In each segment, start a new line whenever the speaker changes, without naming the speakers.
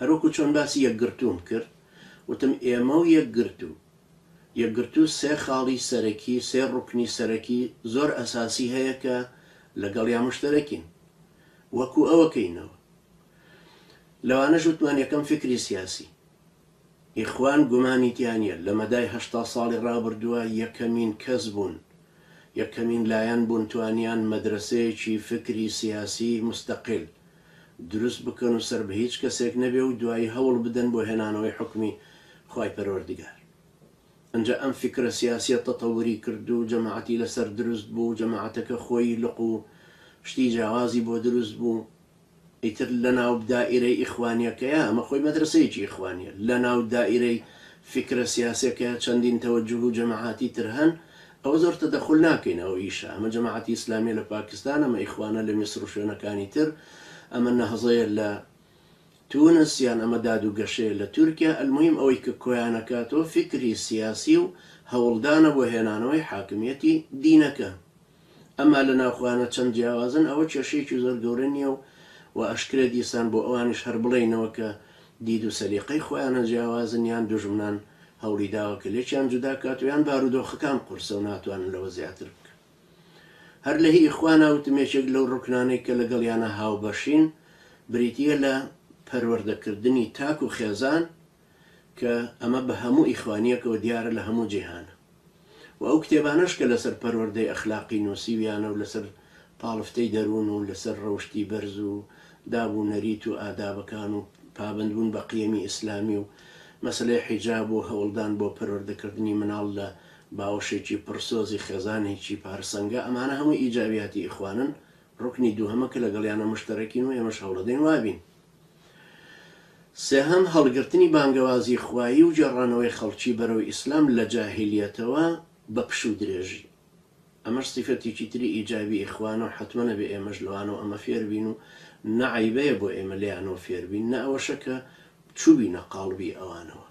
هەروەکو چۆن باسی یەکگرتووم کرد وتم ئێمە و یەکگرتو سێ خاڵی سەرەکی سێ ڕوکنی سەرەکی زۆر ئەساسی هەیە کە لەگەڵیان مشتەرەکین وەکو ئەوەکەینەوە. لەوانەش وتمان یەکەم فکری سیاسی ئیخوان گومانی تیانە لە مەدای هەشتا ساڵی ڕابردووە یەکەمین کەس بوون یەکەمین لایەن بوون توانیان مەدرسەیەکی فکری سیاسی مستەقل دروست بکەن و سەر بە هیچ کەسێک نەبێ و دوایی هەوڵ بدەن بۆ هێنانەوەی حکمی خوای پەروەردگار. ئەنجا ئەم فکرە سیاسیە تەتەوری کرد و جەماعەتی لەسەر دروست بوو، جەماعەتەکە خۆی لق و شتی جیاوازی بۆ دروست بوو. ئیتر لە ناو دائیرەی ئیخوانیەکەیە ئەمە خۆی مەدرسەیەکی ئیخوانیە، لە ناو دائیرەی فکرە سیاسەکە چەندین تەوەجوه و جەماعەتی تر هەن، ئەوە زۆر تەدەخل ناکەینەوە ئیشە. ئەمە جەماعەتی ئیسلامی لە پاکستان، ئەمە ئیخوانە لە میسر و شوێنەکانی تر، ئەمە نەهزەیە لە تونس یان ئەمە داد و گەشەیە لە تورکیا. ئەلموهیم ئەوەی کە کۆیانەکاتەوە فکری سیاسی و هەوڵدانە بۆ هێنانەوەی حاکمیەتی دینەکە. ئەما لە ناوخواانە چەند جیاوازن ئەوە کێشەیەکی زۆر گەورە نییە و ئەشکرە دیسان بۆ ئەوانش هەر بڵێنەوە کە دید و سەلیقەی خۆیانە جیاوازن یان دوژمنان هەوڵی داوە کە لێکیان جودا کات و یان بارودۆخەکان قورسە و ناتوانن لەوە زیاتر بکە. هەر لە هی ئیخوانە وتمێکێک لەو ڕوکنانەی کە لەگەڵیانە هاوبەشین بریتیە لە پەروەردەکردنی تاک و خێزان کە ئەمە بە هەموو ئیخوانیەکەوە دیارە لە هەموو جیهانە. و ئەو کتێبانەش کە لەسەر پەروەردەی ئەخلاقی نووسیویانە و لەسەر پاڵفتەی دەروون و لەسەر ڕەوشتی بەرز و دابوو نەریت و ئادابەکان و پابندبوون بە قیەمی ئیسلامی و مەسلەی حیجاب و هەوڵدان بۆ پەروەردەکردنی مناڵ لە باوەشێکی پرسۆزی خێزانێکی پارسەنگە، ئەمانە هەموو ئیجابیاتی ئیخوانن. ڕوکنی دووهەمە کە لەگەڵیانە مشتەرەکین و ئێمەش هەوڵەدەین وابین. سێهەم هەڵگرتنی بانگەوازی خوایی و جێڕانەوەی خەڵکی بەرەوەی ئیسلام لە جاهیلیەتەوە بە پش و درێژی. ئەمەش سیفەتێکی تری ئیجابی ئیخوانە و حتممە بێ ئێمەش لەوانەوە ئەمە فێربین و نەعیبەیە بۆ ئێمە لێیانەوە فێربین، نە ئەوەشە کە چوبینە قاڵبی ئەوانەوە.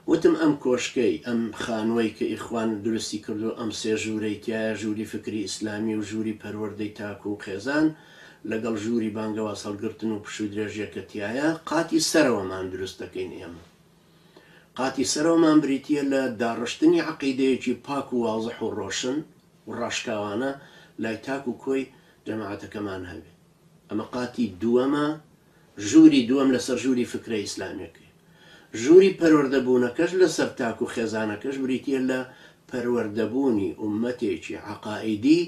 وتم ئەم کۆشکەی ئەم خانووەی کە ئیخوان درستی کردو ئەم سێ ژوورەی تایە، ژووری فکری ئیسلامی و ژووری پەروەردەی تاک و خێزان لەگەڵ ژووری بانگەواز هەڵگرتن و پش و درێژیەکە تایە، قاتی سەرەوەمان دروست دەکەین ئێمە. قاتی سەرەوەمان بریتیە لە داڕشتنی عەقیدەیەکی پاک و واضح و ڕۆشن و ڕاشکاوانە لای تاک و کۆی جەماعەتەکەمان هەبێ. ئەمە قاتی دووەمە، ژووری دووەم لەسەر ژووری فکرە ئیسلامیەکە. ژووری پەروەردەبوونەکەش لەسەر تاک و خێزانەکەش بریتیە لە پەروەردەبوونی ئومەتێکی عەقائیدی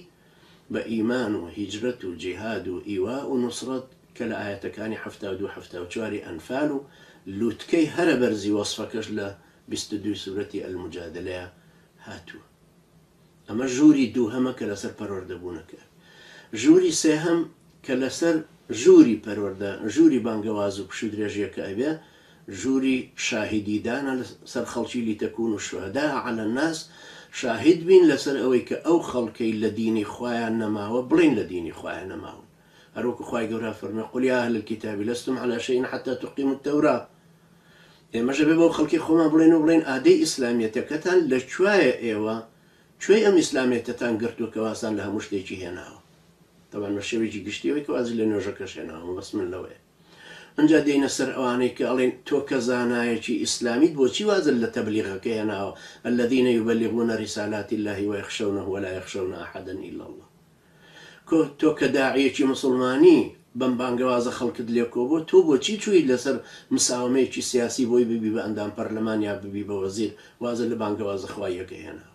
بە ئیمان و هیجرەت و جیهاد و ئیوا و نوسڕەت کە لە ئایەتەکانی 72-74 ئەنفال و لووتکەی هەرە بەرزی وەسفەکەش لە 22 سورەتی ئەلموجادلەیە هاتووە. ئەمە ژووری دووهەمە کە لەسەر پەروەردەبوونەکە. ژووری سێهەم کە لەسەر ژووری پەروەردە ژووری بانگەواز و پش و درێژیەکە ئەبێ، ژووری شاهیدیدانە لەسەر خەڵکی لیتەکون و شوهەدا عەلە الناس، شاهید بین لەسەر ئەوەی کە ئەو خەڵکەی لە دینی خۆیان نەماوە بڵین لە دینی خۆیان نەماون. هەروەکو خوای گەورە فەرمێ قول یا ئەهل الکتاب لستم عەلی شەیئین حەتى تقیموا التەوراة. ئێمەش ئەبێ بەو خەڵکی خۆمان بڵێن و بڵێن ئادەی ئیسلامیەتەکەتان لەکوایە، ئێوە کوێ ئەم ئیسلامیەتەتان گرتووە کە واسان لە هەموو شتێکی هێناوە. تەبەن بە شێوەیەکی گشتیەوەی کە وازی لە نوێژەکەش هێناوە، بەس من لەوەیە. ئەنجا دێینە سەر ئەوانەی کە ئەڵێن تۆ کە زانایەکی ئیسلامیت بۆچی وازت لە تەبلیغەکە هێناوە؟ الذين يبلغون رسالات الله ويخشونه ولا يخشون أحدا إلا الله. تۆ کە داعیەکی مسلمانی بەم بانگەوازە خەڵکت لێکۆبووە، تۆ بۆچی چووی لەسەر مساومەیەکی سیاسی بۆی ببی بە ئەندام پەرلەمان یا ببی بە وەزیر، وازە لە بانگەوازە خواییەکە هێناوە.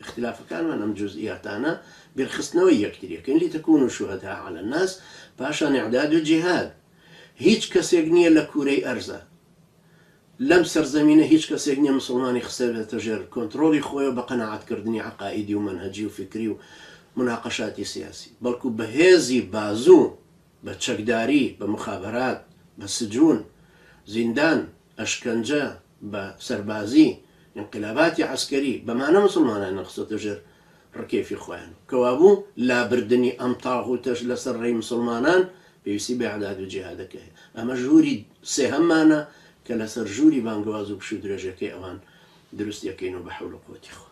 اختلافەکانمان ئەم جوزئیاتانە بێرخستنەوەی یەکتریەکەن لیتەکونوا شوهەداء عەلى الناس، پاشان ئیعداد و جیهاد. هیچ کەسێک نییە لە کوورەی ئەرزە، لەم سەرزەمینە هیچ کەسێک نییە مسلمانی خسەبێتە ژێر کۆنتڕۆڵی خۆیەوە بە قەناعەتکردنی عەقائیدی و مەنهەجی و فکری و مناقەشاتی سیاسی، بەڵکو بەهێزی بازوو، بە چەکداری، بە مخابرات، بە سجون، زیندان، ئەشکەنجە، بە سەربازی، انقلاباتی عسکەری، بەمانە مسلمانان نەخسەتە ژێر ڕکێفی خۆیان. کەوابوو لابردنی ئەم تاغوتەش لەسەر ڕێی مسلمانان پێویستی بە ئیعداد و جیهادەکە هەیە. ئەمە ژووری سێهەممانە کە لەسەر ژووری بانگەواز و پش و درێژەکەی ئەوان دروست یەکەین و بە حەول و قووەتی خۆ.